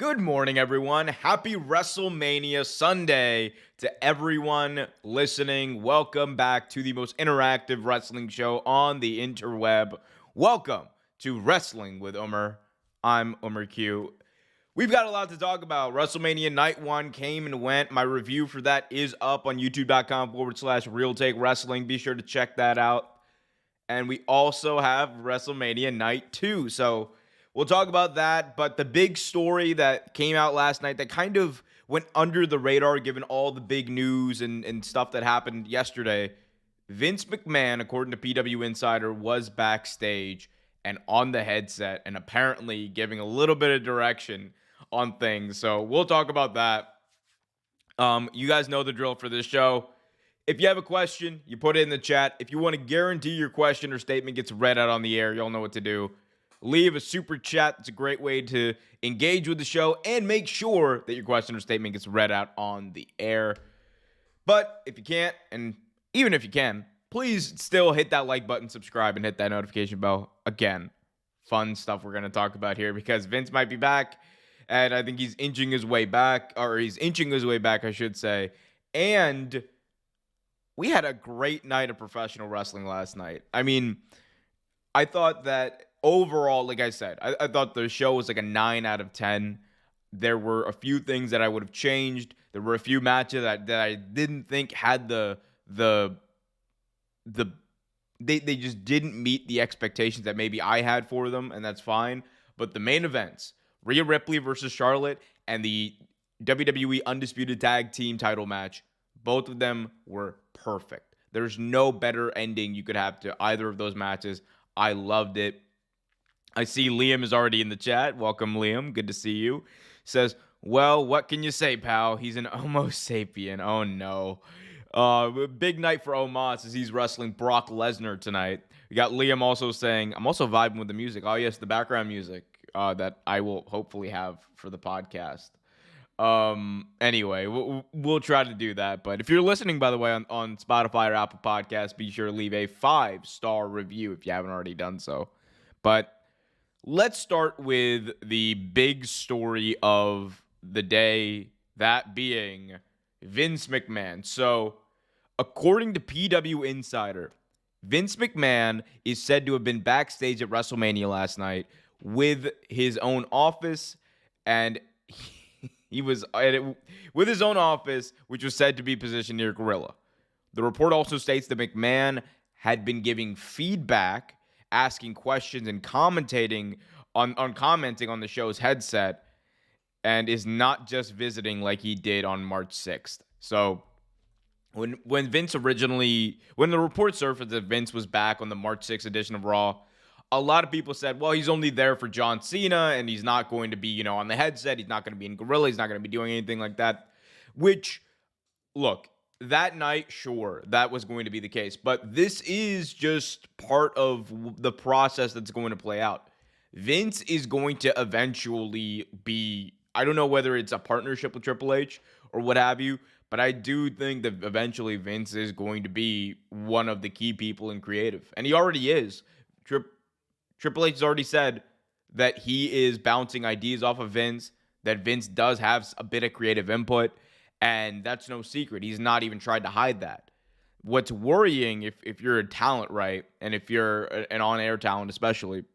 Good morning, everyone. Happy WrestleMania Sunday to everyone listening. Welcome back to the most interactive wrestling show on the interweb. Welcome to Wrestling with Omer. I'm Omer Q. We've got a lot to talk about. WrestleMania Night 1 came and went. My review for that is up on youtube.com/Real Take Wrestling. Be sure to check that out. And we also have WrestleMania Night 2. So we'll talk about that. But the big story that came out last night that kind of went under the radar given all the big news and stuff that happened yesterday, Vince McMahon, according to PW Insider, was backstage and on the headset and apparently giving a little bit of direction on things. So we'll talk about that. You guys know the drill for this show. If you have a question, you put it in the chat. If you want to guarantee your question or statement gets read out on the air, y'all know what to do. Leave a super chat. It's a great way to engage with the show and make sure that your question or statement gets read out on the air. But if you can't, and even if you can, please still hit that like button, subscribe, and hit that notification bell. Again, fun stuff we're going to talk about here because Vince might be back, and I think he's inching his way back, I should say. And we had a great night of professional wrestling last night. I mean, I thought that overall, like I said, I thought the show was like a 9 out of 10. There were a few things that I would have changed. There were a few matches that I didn't think had they just didn't meet the expectations that maybe I had for them, and that's fine. But the main events, Rhea Ripley versus Charlotte and the WWE Undisputed Tag Team title match, both of them were perfect. There's no better ending you could have to either of those matches. I loved it. I see Liam is already in the chat. Welcome, Liam. Good to see you. Says, well, what can you say, pal? He's an Homo sapien. Oh, no. Big night for Omos as he's wrestling Brock Lesnar tonight. We got Liam also saying, I'm also vibing with the music. Oh, yes, the background music that I will hopefully have for the podcast. Anyway, we'll try to do that. But if you're listening, by the way, on Spotify or Apple Podcasts, be sure to leave a 5-star review if you haven't already done so. But let's start with the big story of the day, that being Vince McMahon. So, according to PW Insider, Vince McMahon is said to have been backstage at WrestleMania last night with his own office, and he was with his own office, which was said to be positioned near Gorilla. The report also states that McMahon had been giving feedback, asking questions, and commenting on the show's headset, and is not just visiting like he did on March 6th. So when the report surfaced that Vince was back on the March 6th edition of Raw, a lot of people said, well, he's only there for John Cena, and he's not going to be, on the headset. He's not going to be in Gorilla. He's not going to be doing anything like that. Which, look, that night, sure, that was going to be the case. But this is just part of the process that's going to play out. Vince is going to eventually be, I don't know whether it's a partnership with Triple H or what have you, but I do think that eventually Vince is going to be one of the key people in creative. And he already is. Triple H has already said that he is bouncing ideas off of Vince, that Vince does have a bit of creative input, and that's no secret. He's not even tried to hide that. What's worrying, if you're a talent, right, and if you're an on-air talent especially,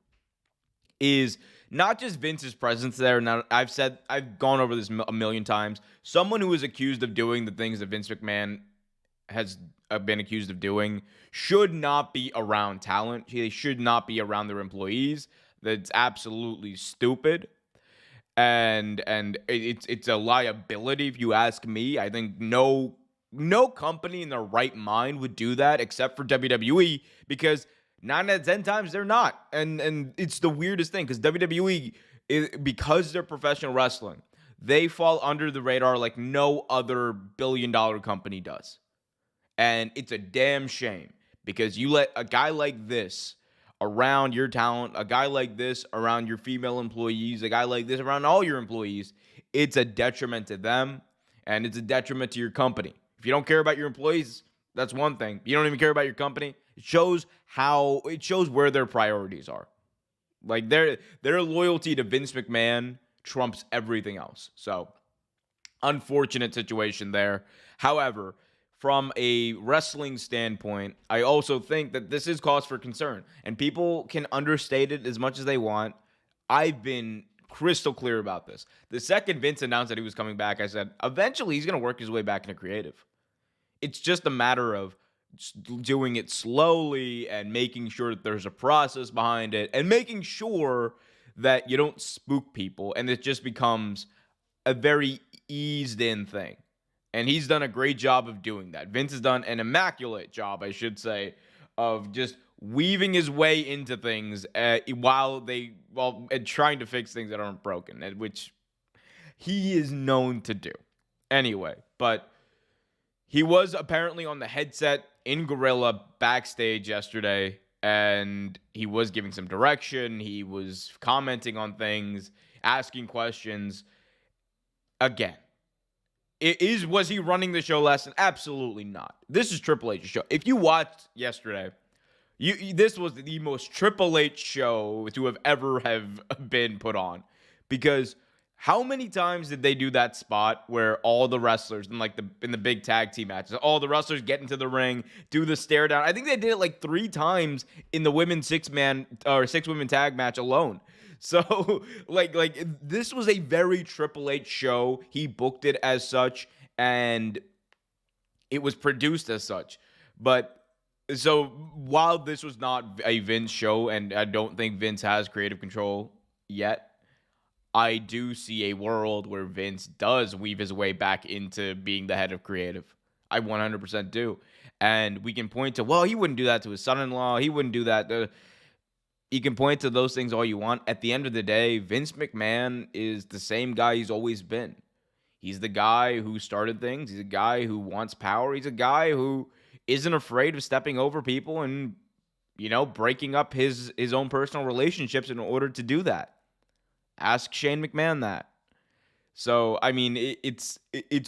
is not just Vince's presence there. Now, I've gone over this a million times. Someone who is accused of doing the things that Vince McMahon has been accused of doing should not be around talent. They should not be around their employees. That's absolutely stupid. And it's a liability if you ask me. I think no company in their right mind would do that except for WWE, because 9 out of 10 times they're not. And it's the weirdest thing because WWE, because they're professional wrestling, they fall under the radar like no other billion-dollar company does. And it's a damn shame because you let a guy like this around your talent, a guy like this around your female employees, a guy like this around all your employees. It's a detriment to them, and it's a detriment to your company. If you don't care about your employees, that's one thing. You don't even care about your company. It shows where their priorities are. Like their loyalty to Vince McMahon trumps everything else. So, unfortunate situation there. However, from a wrestling standpoint, I also think that this is cause for concern, and people can understate it as much as they want. I've been crystal clear about this. The second Vince announced that he was coming back, I said, eventually he's going to work his way back into creative. It's just a matter of doing it slowly and making sure that there's a process behind it and making sure that you don't spook people and it just becomes a very eased in thing. And he's done a great job of doing that. Vince has done an immaculate job, I should say, of just weaving his way into things while trying to fix things that aren't broken, which he is known to do. Anyway, but he was apparently on the headset in Gorilla backstage yesterday, and he was giving some direction. He was commenting on things, asking questions. Again, was he running the show last night? Absolutely not. This is Triple H's show. If you watched yesterday, this was the most Triple H show to have been put on, because how many times did they do that spot where all the wrestlers in the big tag team matches, all the wrestlers get into the ring, do the stare down? I think they did it like 3 times in the women's 6-women tag match alone. So like this was a very Triple H show. He booked it as such, and it was produced as such. But so while this was not a Vince show, and I don't think Vince has creative control yet, I do see a world where Vince does weave his way back into being the head of creative. I 100% do. And we can point to, well, he wouldn't do that to his son-in-law. He wouldn't do that. You can point to those things all you want. At the end of the day, Vince McMahon is the same guy he's always been. He's the guy who started things. He's a guy who wants power. He's a guy who isn't afraid of stepping over people and, breaking up his own personal relationships in order to do that. Ask Shane McMahon that. So, I mean, it's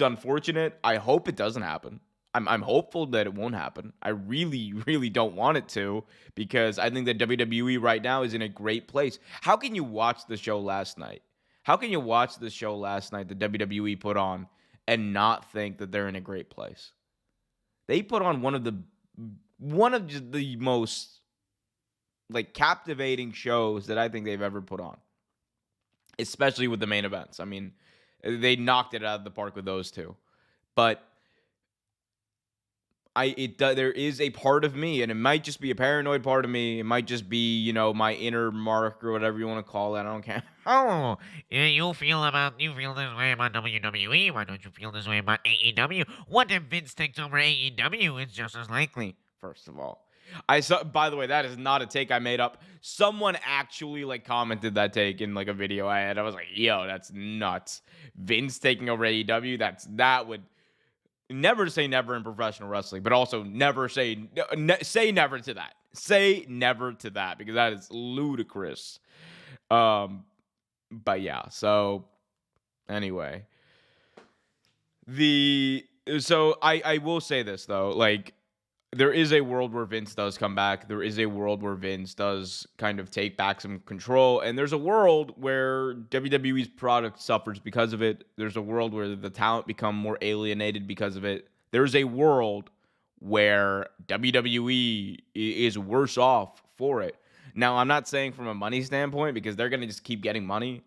unfortunate. I hope it doesn't happen. I'm hopeful that it won't happen. I really, really don't want it to, because I think that WWE right now is in a great place. How can you watch the show last night? How can you watch the show last night that WWE put on and not think that they're in a great place? They put on one of the most captivating shows that I think they've ever put on, especially with the main events. I mean, they knocked it out of the park with those two. But there is a part of me, and it might just be a paranoid part of me. It might just be, my inner Mark or whatever you want to call it. I don't care. Oh, you feel this way about WWE? Why don't you feel this way about AEW? What if Vince takes over AEW? It's just as likely. First of all, I saw. By the way, that is not a take I made up. Someone actually commented that take in a video I had. I was like, "Yo, that's nuts." Vince taking over AEW. That would never say never in professional wrestling, but also never say never to that. Say never to that, because that is ludicrous. But yeah. So anyway, I will say this though, there is a world where Vince does come back. There is a world where Vince does kind of take back some control. And there's a world where WWE's product suffers because of it. There's a world where the talent become more alienated because of it. There's a world where WWE is worse off for it. Now, I'm not saying from a money standpoint, because they're going to just keep getting money.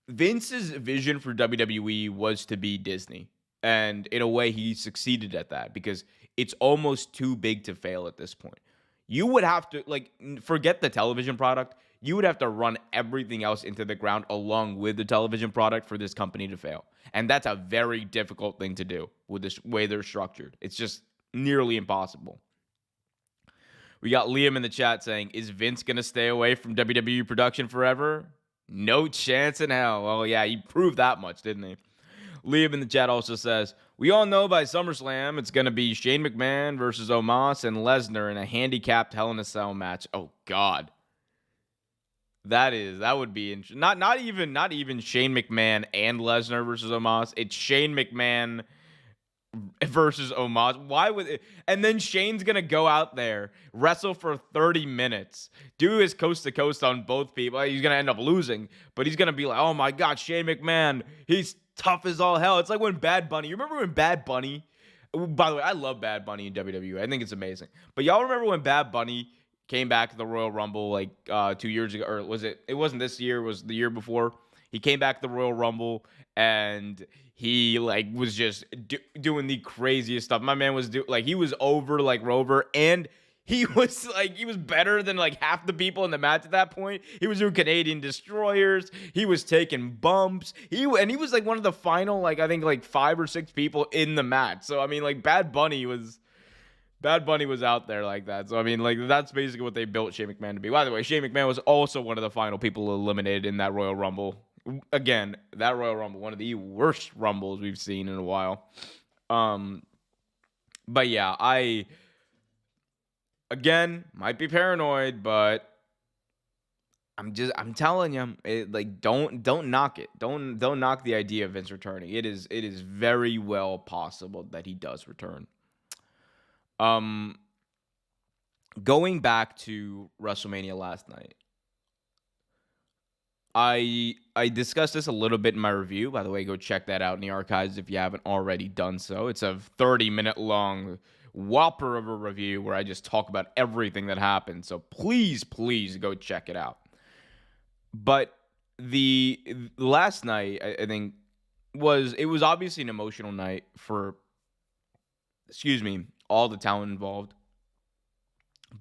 Vince's vision for WWE was to be Disney. And in a way, he succeeded at that, because it's almost too big to fail at this point. You would have to, forget the television product. You would have to run everything else into the ground along with the television product for this company to fail. And that's a very difficult thing to do with this way they're structured. It's just nearly impossible. We got Liam in the chat saying, is Vince going to stay away from WWE production forever? No chance in hell. Well, yeah, he proved that much, didn't he? Liam in the chat also says, we all know by SummerSlam it's going to be Shane McMahon versus Omos and Lesnar in a handicapped Hell in a Cell match. Oh, God. That would be interesting. Not even Shane McMahon and Lesnar versus Omos. It's Shane McMahon versus Omos. Why would it? And then Shane's gonna go out there, wrestle for 30 minutes, do his coast to coast on both people. He's gonna end up losing, but he's gonna be like, oh my god, Shane McMahon, he's tough as all hell. It's like when Bad Bunny, you remember when Bad Bunny, by the way, I love Bad Bunny in WWE. I think it's amazing. But y'all remember when Bad Bunny came back to the Royal Rumble like 2 years ago, or was it? It wasn't this year. It was the year before. He came back to the Royal Rumble and he like was just doing the craziest stuff. My man was like he was over like Rover, and he was like he was better than like half the people in the match at that point. He was doing Canadian destroyers. He was taking bumps. He was like one of the final like I think like 5 or 6 people in the match. So I mean like Bad Bunny was out there like that. So, I mean, like, that's basically what they built Shane McMahon to be. By the way, Shane McMahon was also one of the final people eliminated in that Royal Rumble. Again, that Royal Rumble, one of the worst Rumbles we've seen in a while. But yeah, again, might be paranoid, but I'm telling you, like, don't knock it. Don't knock the idea of Vince returning. It is very well possible that he does return. Going back to WrestleMania last night, I discussed this a little bit in my review. By the way, go check that out in the archives if you haven't already done so. It's a 30-minute long whopper of a review where I just talk about everything that happened. So please go check it out. But the last night, I think was obviously an emotional night for all the talent involved.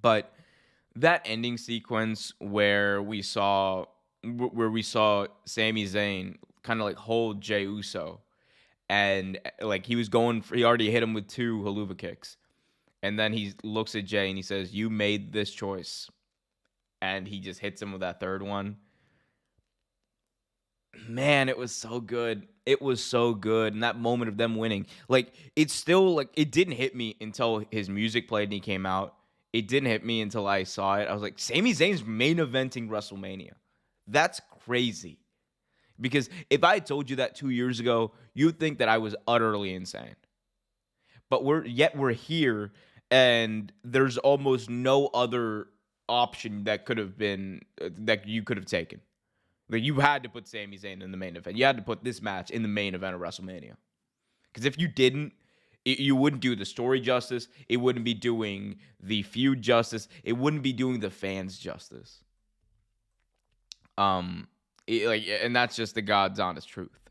But that ending sequence where we saw Sami Zayn kind of like hold Jey Uso, and like he already hit him with 2 haluva kicks, and then he looks at Jey and he says, "You made this choice," and he just hits him with that 3rd one. Man, it was so good. It was so good. And that moment of them winning, like, it's still, like, it didn't hit me until his music played and he came out. It didn't hit me until I saw it. I was like, Sami Zayn's main eventing WrestleMania. That's crazy. Because if I had told you that 2 years ago, you'd think that I was utterly insane. But we're here, and there's almost no other option that could have been, that you could have taken. Like, you had to put Sami Zayn in the main event. You had to put this match in the main event of WrestleMania. Because if you didn't, you wouldn't do the story justice. It wouldn't be doing the feud justice. It wouldn't be doing the fans justice. And that's just the God's honest truth.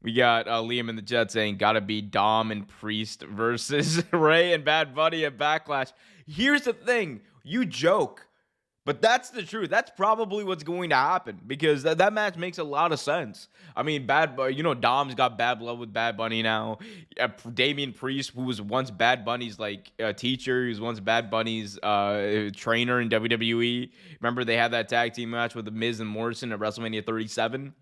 We got Liam in the chat saying, gotta be Dom and Priest versus Ray and Bad Bunny at Backlash. Here's the thing. You joke. But that's the truth. That's probably what's going to happen, because that match makes a lot of sense. I mean, Dom's got bad blood with Bad Bunny now. Damian Priest, who was once Bad Bunny's teacher, he was once Bad Bunny's trainer in WWE. Remember they had that tag team match with The Miz and Morrison at WrestleMania 37?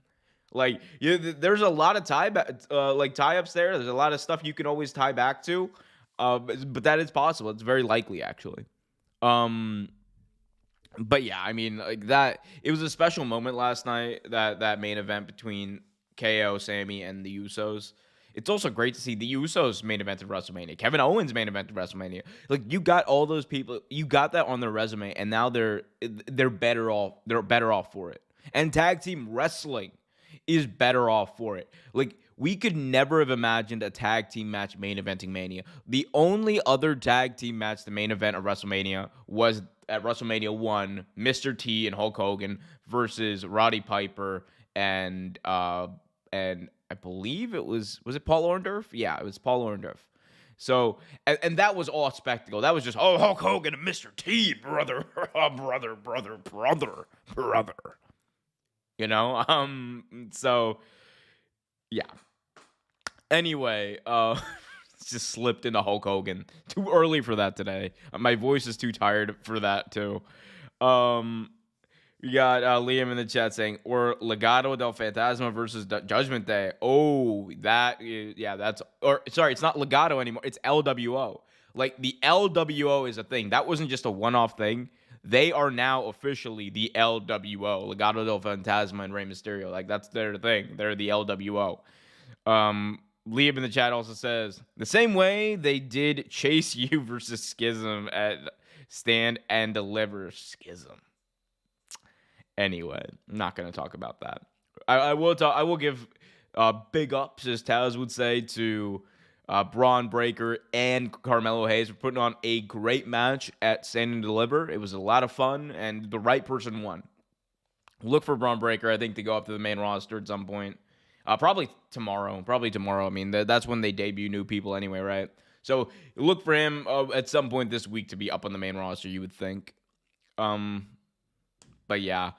Like, there's a lot of tie-ups there. There's a lot of stuff you can always tie back to. But that is possible. It's very likely, actually. But yeah, I mean, like that, it was a special moment last night, that main event between KO, Sammy, and the Usos. It's also great to see the Usos main event of WrestleMania, Kevin Owens main event of WrestleMania. Like, you got all those people, you got that on their resume, and now they're better off. They're better off for it. And tag team wrestling is better off for it. Like, we could never have imagined a tag team match main eventing Mania. The only other tag team match, the main event of WrestleMania, was at WrestleMania 1, Mr. T and Hulk Hogan versus Roddy Piper and I believe it was it Paul Orndorff? Yeah, it was Paul Orndorff. So, and that was all spectacle. That was just, Hulk Hogan and Mr. T, brother. You know? So, yeah. Anyway, just slipped into Hulk Hogan. Too early for that today. My voice is too tired for that too. We got Liam in the chat saying, or Legado del Fantasma versus Judgment Day. Oh, that's, it's not Legado anymore. It's LWO. Like, the LWO is a thing. That wasn't just a one-off thing. They are now officially the LWO. Legado del Fantasma and Rey Mysterio. Like, that's their thing. They're the LWO. Liam in the chat also says, the same way they did Chase U versus Schism at Stand and Deliver. Schism. Anyway, I'm not going to talk about that. I will give big ups, as Taz would say, to Braun Breaker and Carmelo Hayes for putting on a great match at Stand and Deliver. It was a lot of fun, and the right person won. Look for Braun Breaker, I think, to go up to the main roster at some point. Probably tomorrow. I mean, that's when they debut new people anyway, right? So look for him at some point this week to be up on the main roster, you would think. But yeah.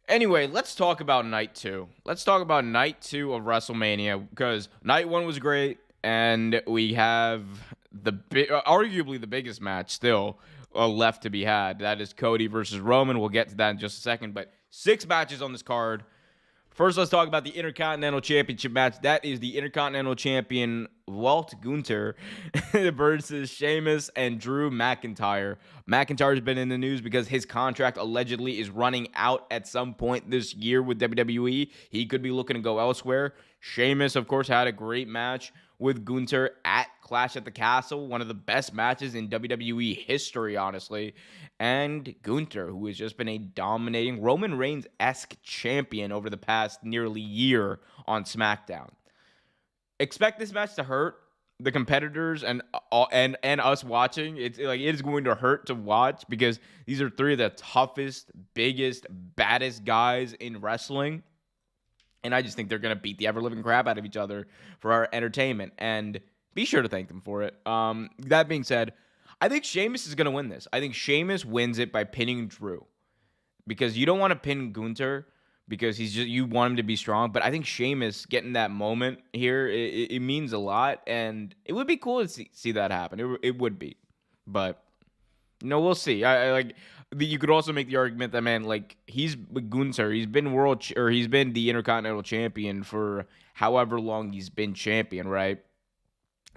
Anyway, let's talk about night 2. Let's talk about night 2 of WrestleMania, because night 1 was great, and we have arguably the biggest match still left to be had. That is Cody versus Roman. We'll get to that in just a second, but 6 matches on this card. First, let's talk about the Intercontinental Championship match. That is the Intercontinental Champion Walt Gunther versus Sheamus and Drew McIntyre. McIntyre's been in the news because his contract allegedly is running out at some point this year with WWE. He could be looking to go elsewhere. Sheamus, of course, had a great match with Gunther at Clash at the Castle, one of the best matches in WWE history, honestly. And Gunther, who has just been a dominating Roman Reigns-esque champion over the past nearly year on SmackDown. Expect this match to hurt the competitors and us watching. It is going to hurt to watch because these are 3 of the toughest, biggest, baddest guys in wrestling. And I just think they're going to beat the ever-living crap out of each other for our entertainment. And be sure to thank them for it. That being said, I think Sheamus is going to win this. I think Sheamus wins it by pinning Drew. Because you don't want to pin Gunther because you want him to be strong. But I think Sheamus getting that moment here, it means a lot. And it would be cool to see that happen. It would be. But, we'll see. You could also make the argument that, man, he's Gunther. He's been he's been the Intercontinental Champion for however long he's been champion, right?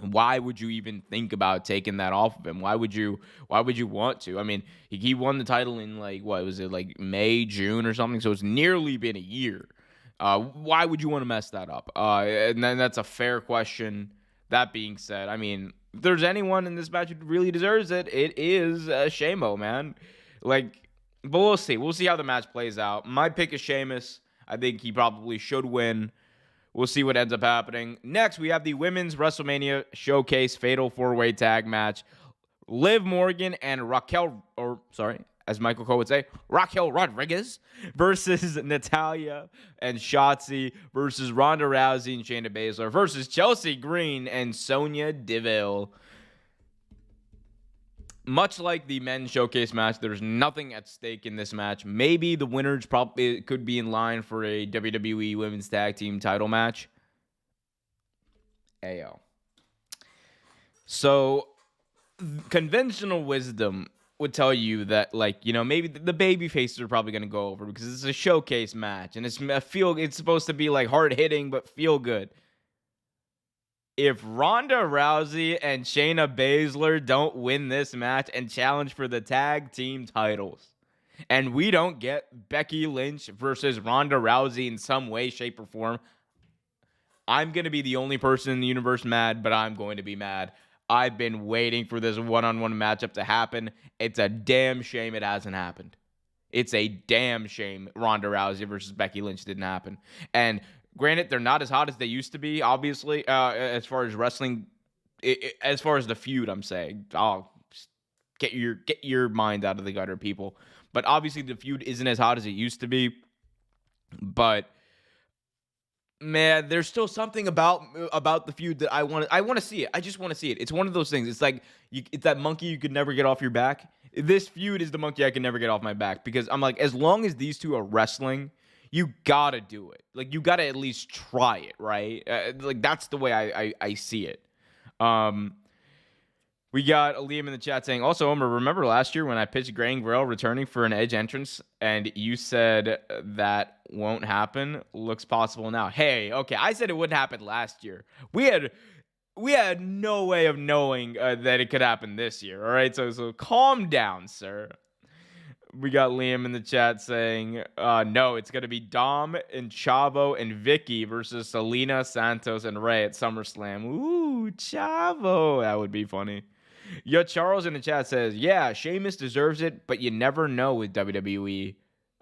Why would you even think about taking that off of him? Why would you want to? I mean, he won the title in May, June or something, so it's nearly been a year. Why would you want to mess that up? And then that's a fair question. That being said, I mean, if there's anyone in this match who really deserves it, it is Shamo, man. But we'll see. We'll see how the match plays out. My pick is Sheamus. I think he probably should win. We'll see what ends up happening. Next, we have the Women's WrestleMania Showcase Fatal 4-Way Tag Match. Liv Morgan and as Michael Cole would say, Raquel Rodriguez versus Natalya and Shotzi versus Ronda Rousey and Shayna Baszler versus Chelsea Green and Sonya Deville. Much like the men's showcase match, there's nothing at stake in this match. Maybe the winners probably could be in line for a WWE Women's Tag Team title match. Ayo. So, conventional wisdom would tell you that, maybe the baby faces are probably going to go over because it's a showcase match and it's supposed to be hard hitting but feel good. If Ronda Rousey and Shayna Baszler don't win this match and challenge for the tag team titles, and we don't get Becky Lynch versus Ronda Rousey in some way, shape, or form, I'm going to be the only person in the universe mad, but I'm going to be mad. I've been waiting for this one-on-one matchup to happen. It's a damn shame it hasn't happened. It's a damn shame Ronda Rousey versus Becky Lynch didn't happen. And granted, they're not as hot as they used to be, obviously, as far as wrestling, as far as the feud, I'm saying. Get your mind out of the gutter, people. But obviously, the feud isn't as hot as it used to be. But, man, there's still something about the feud that I want to see it. I just want to see it. It's one of those things. It's it's that monkey you could never get off your back. This feud is the monkey I can never get off my back. Because I'm as long as these two are wrestling, you gotta do it. You gotta at least try it, right? That's the way I see it. We got Liam in the chat saying, also, Omer, remember last year when I pitched Gangrel returning for an Edge entrance and you said that won't happen? Looks possible now. Hey, okay, I said it wouldn't happen last year. We had no way of knowing that it could happen this year, all right? So calm down, sir. We got Liam in the chat saying, no, it's going to be Dom and Chavo and Vicky versus Selena, Santos, and Ray at SummerSlam. Ooh, Chavo. That would be funny. Yo, Charles in the chat says, yeah, Sheamus deserves it, but you never know with WWE.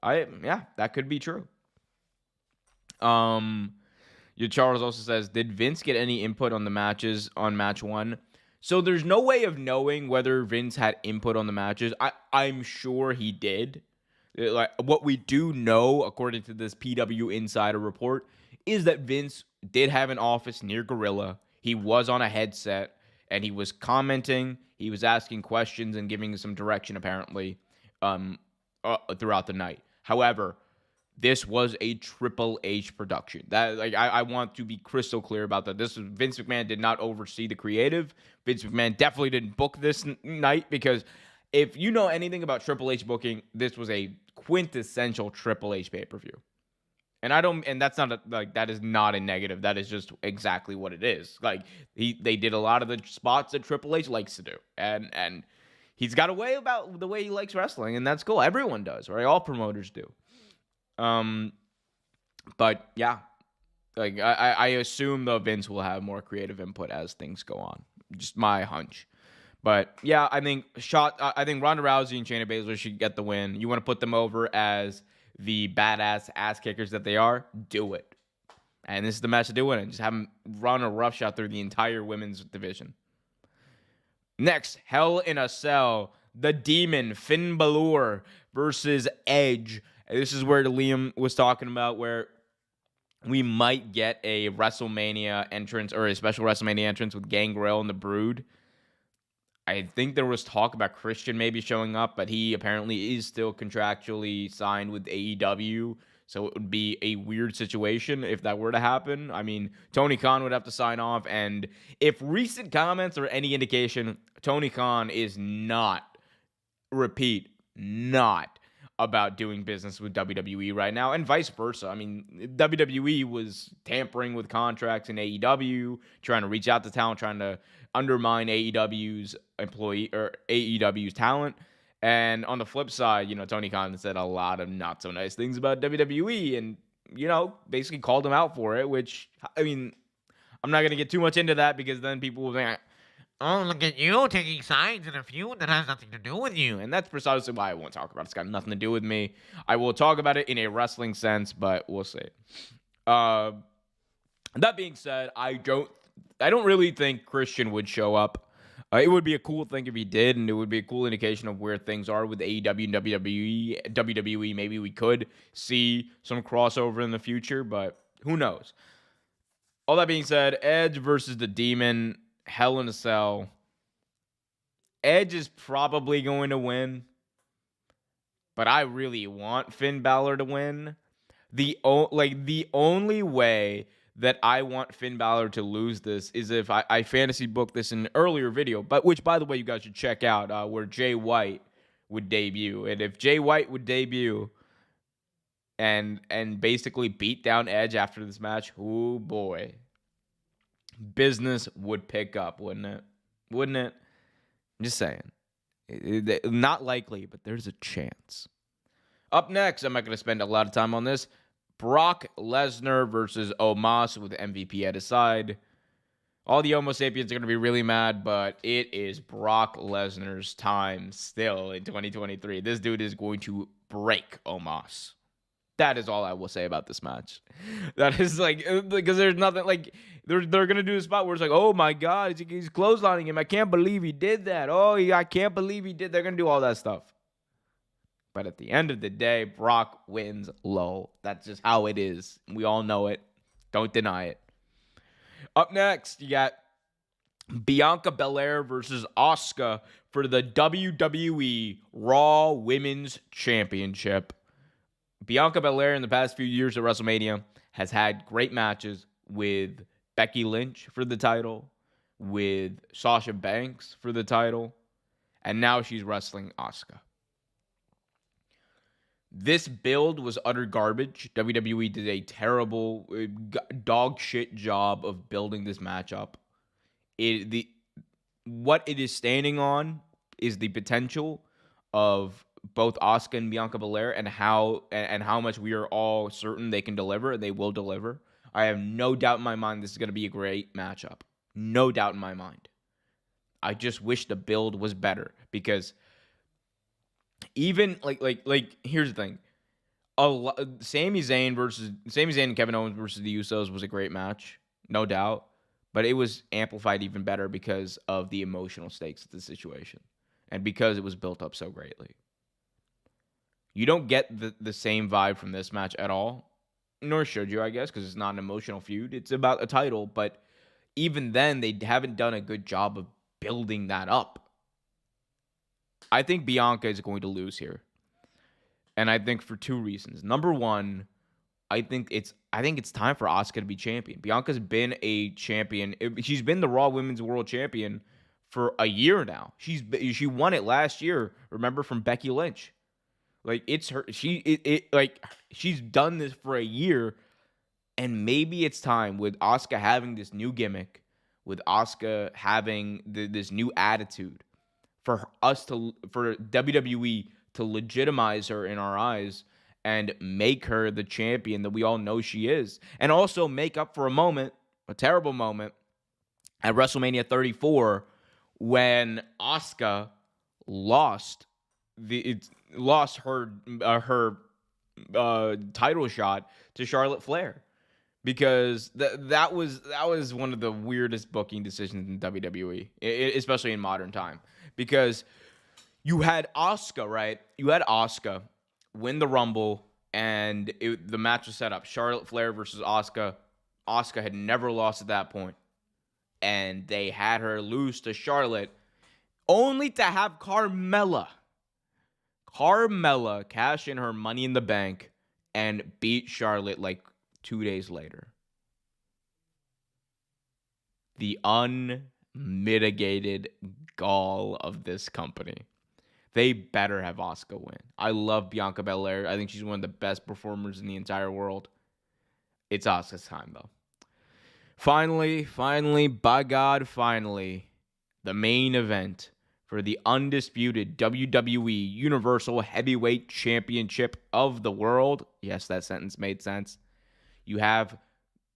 Yeah, that could be true. Your Charles also says, did Vince get any input on the matches on match 1? So there's no way of knowing whether Vince had input on the matches. I'm sure he did. Like, what we do know, according to this PW Insider report, is that Vince did have an office near Gorilla. He was on a headset and he was commenting. He was asking questions and giving some direction, apparently, throughout the night. However, this was a Triple H production. That, like, I want to be crystal clear about that. Vince McMahon did not oversee the creative. Vince McMahon definitely didn't book this night, because if you know anything about Triple H booking, this was a quintessential Triple H pay-per-view. And that's not that is not a negative. That is just exactly what it is. Like, they did a lot of the spots that Triple H likes to do. And he's got a way about the way he likes wrestling, and that's cool. Everyone does, right? All promoters do. But yeah, like I assume though Vince will have more creative input as things go on. Just my hunch. But yeah, I think Ronda Rousey and Shayna Baszler should get the win. You want to put them over as the badass ass kickers that they are? Do it. And this is the match to do it. And just have them run a roughshod through the entire women's division. Next, Hell in a Cell. The Demon, Finn Balor versus Edge. This is where Liam was talking about, where we might get a WrestleMania entrance, or a special WrestleMania entrance with Gangrel and the Brood. I think there was talk about Christian maybe showing up, but he apparently is still contractually signed with AEW. So it would be a weird situation if that were to happen. I mean, Tony Khan would have to sign off. And if recent comments are any indication, Tony Khan is not about doing business with WWE right now, and vice versa. I mean, WWE was tampering with contracts in AEW, trying to reach out to talent, trying to undermine AEW's talent. And on the flip side, Tony Khan said a lot of not so nice things about WWE, and basically called him out for it. Which, I mean, I'm not gonna get too much into that, because then people will think, oh, look at you taking sides in a feud that has nothing to do with you. and that's precisely why I won't talk about it. It's got nothing to do with me. I will talk about it in a wrestling sense, but we'll see. That being said, I don't really think Christian would show up. It would be a cool thing if he did, and it would be a cool indication of where things are with AEW and WWE. WWE, maybe we could see some crossover in the future, but who knows? All that being said, Edge versus the Demon, Hell in a Cell. Edge is probably going to win, but I really want Finn Balor to win. The only way that I want Finn Balor to lose this is if I fantasy booked this in an earlier video, but which, by the way, you guys should check out, where Jay White would debut. And if Jay White would debut and basically beat down Edge after this match, oh boy, business would pick up, wouldn't it? I'm just saying. Not likely, but there's a chance. Up next, I'm not going to spend a lot of time on this. Brock Lesnar versus Omos with MVP at his side. All the Homo sapiens are going to be really mad, but it is Brock Lesnar's time still in 2023. This dude is going to break Omos. That is all I will say about this match. That is because there's nothing they're gonna do a spot where it's like, oh my god, he's clotheslining him. I can't believe he did that. I can't believe he did. They're gonna do all that stuff. But at the end of the day, Brock wins low. That's just how it is. We all know it. Don't deny it. Up next, you got Bianca Belair versus Asuka for the WWE Raw Women's Championship. Bianca Belair in the past few years at WrestleMania has had great matches with Becky Lynch for the title, with Sasha Banks for the title, and now she's wrestling Asuka. This build was utter garbage. WWE did a terrible, dog shit job of building this matchup. What it is standing on is the potential of both Asuka and Bianca Belair and how much we are all certain they can deliver and they will deliver. I have no doubt in my mind this is going to be a great matchup. No doubt in my mind. I just wish the build was better because even like here's the thing. Sami Zayn and Kevin Owens versus the Usos was a great match, no doubt, but it was amplified even better because of the emotional stakes of the situation and because it was built up so greatly. You don't get the same vibe from this match at all, nor should you, I guess, because it's not an emotional feud. It's about a title, but even then, they haven't done a good job of building that up. I think Bianca is going to lose here. And I think for two reasons. Number one, I think it's time for Asuka to be champion. Bianca's been a champion. She's been the Raw Women's World Champion for a year now. She won it last year, remember, from Becky Lynch. Like it's her she's done this for a year, and maybe it's time with Asuka having this new gimmick, with Asuka having this new attitude for WWE to legitimize her in our eyes and make her the champion that we all know she is. And also make up for a terrible moment at WrestleMania 34 when Asuka lost her title shot to Charlotte Flair, because that was one of the weirdest booking decisions in WWE, especially in modern time, because you had Asuka, right? You had Asuka win the Rumble, and the match was set up. Charlotte Flair versus Asuka. Asuka had never lost at that point, and they had her lose to Charlotte, only to have Carmella cash in her Money in the Bank and beat Charlotte like 2 days later. The unmitigated gall of this company. They better have Asuka win. I love Bianca Belair. I think she's one of the best performers in the entire world. It's Asuka's time, though. Finally, by God, finally, the main event for the undisputed WWE Universal Heavyweight Championship of the world. Yes, that sentence made sense. You have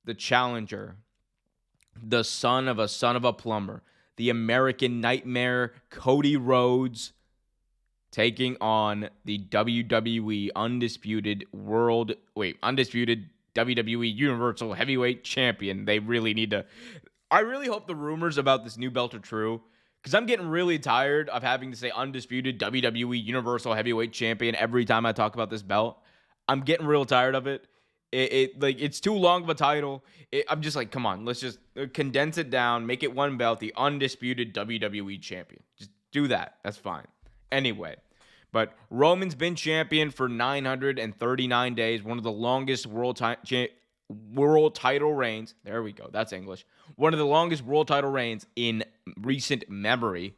the challenger, the son of a plumber, the American Nightmare, Cody Rhodes, taking on the WWE undisputed WWE Universal Heavyweight Champion. They really need to. I really hope the rumors about this new belt are true, because I'm getting really tired of having to say undisputed WWE Universal Heavyweight Champion every time I talk about this belt. I'm getting real tired of it. It's too long of a title. I'm just like, come on, let's just condense it down, make it one belt, the undisputed WWE Champion. Just do that. That's fine. Anyway, but Roman's been champion for 939 days, one of the longest world title reigns. There we go. That's English. One of the longest world title reigns in recent memory.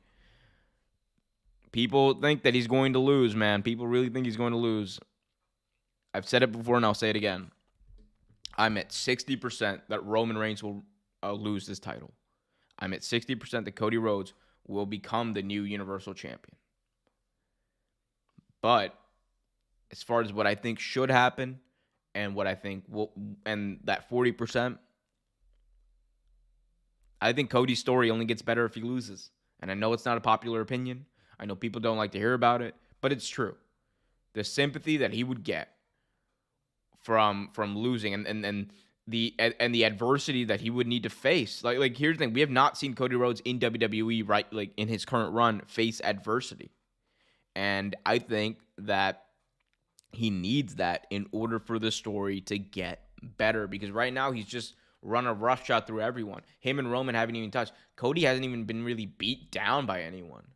People think that he's going to lose, man. People really think he's going to lose. I've said it before and I'll say it again. I'm at 60% that Roman Reigns will lose this title. I'm at 60% that Cody Rhodes will become the new Universal Champion. But as far as what I think should happen and what I think will, and that 40%, I think Cody's story only gets better if he loses. And I know it's not a popular opinion. I know people don't like to hear about it, but it's true. The sympathy that he would get from losing and the adversity that he would need to face. Like here's the thing, we have not seen Cody Rhodes in WWE, right, like in his current run, face adversity. And I think that he needs that in order for the story to get better, because right now he's just run a roughshod through everyone. Him and Roman haven't even touched. Cody hasn't even been really beat down by anyone.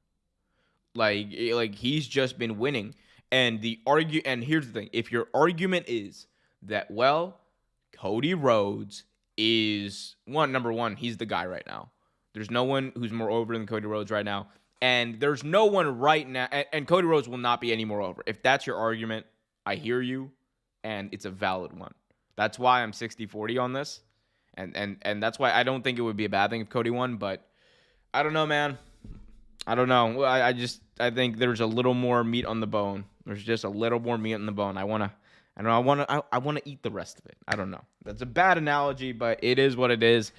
Like he's just been winning. And here's the thing, if your argument is that, well, Cody Rhodes is number one, he's the guy right now. There's no one who's more over than Cody Rhodes right now. And there's no one right now, and Cody Rhodes will not be any more over. If that's your argument, I hear you, and it's a valid one. That's why I'm 60-40 on this. And that's why I don't think it would be a bad thing if Cody won, but I don't know, man. I don't know. I think there's a little more meat on the bone. There's just a little more meat on the bone. I want to eat the rest of it. I don't know. That's a bad analogy, but it is what it is.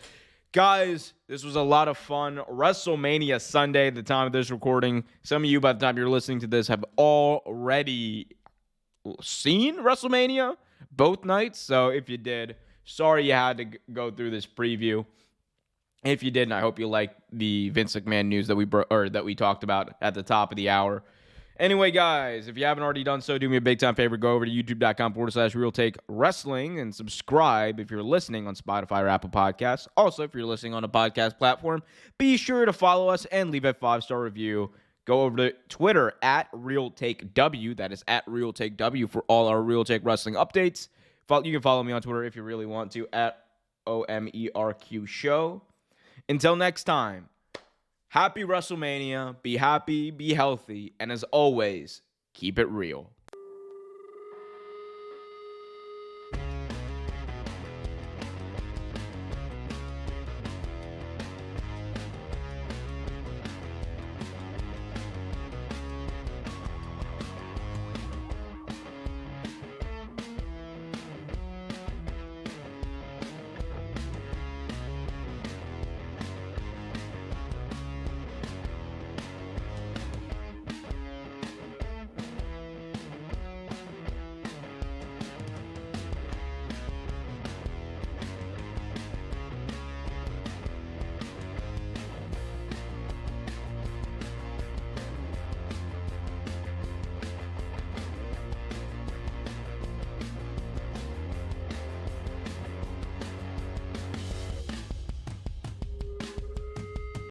Guys, this was a lot of fun. WrestleMania Sunday, at the time of this recording. Some of you, by the time you're listening to this, have already seen WrestleMania both nights. So if you did, sorry you had to go through this preview. If you didn't, I hope you liked the Vince McMahon news that we talked about at the top of the hour. Anyway, guys, if you haven't already done so, do me a big time favor. Go over to youtube.com/Real Take Wrestling and subscribe if you're listening on Spotify or Apple Podcasts. Also, if you're listening on a podcast platform, be sure to follow us and leave a 5-star review. Go over to Twitter @RealTakeW. That is @RealTakeW for all our Real Take Wrestling updates. You can follow me on Twitter if you really want to @OMERQ Show. Until next time, happy WrestleMania. Be happy, be healthy, and as always, keep it real.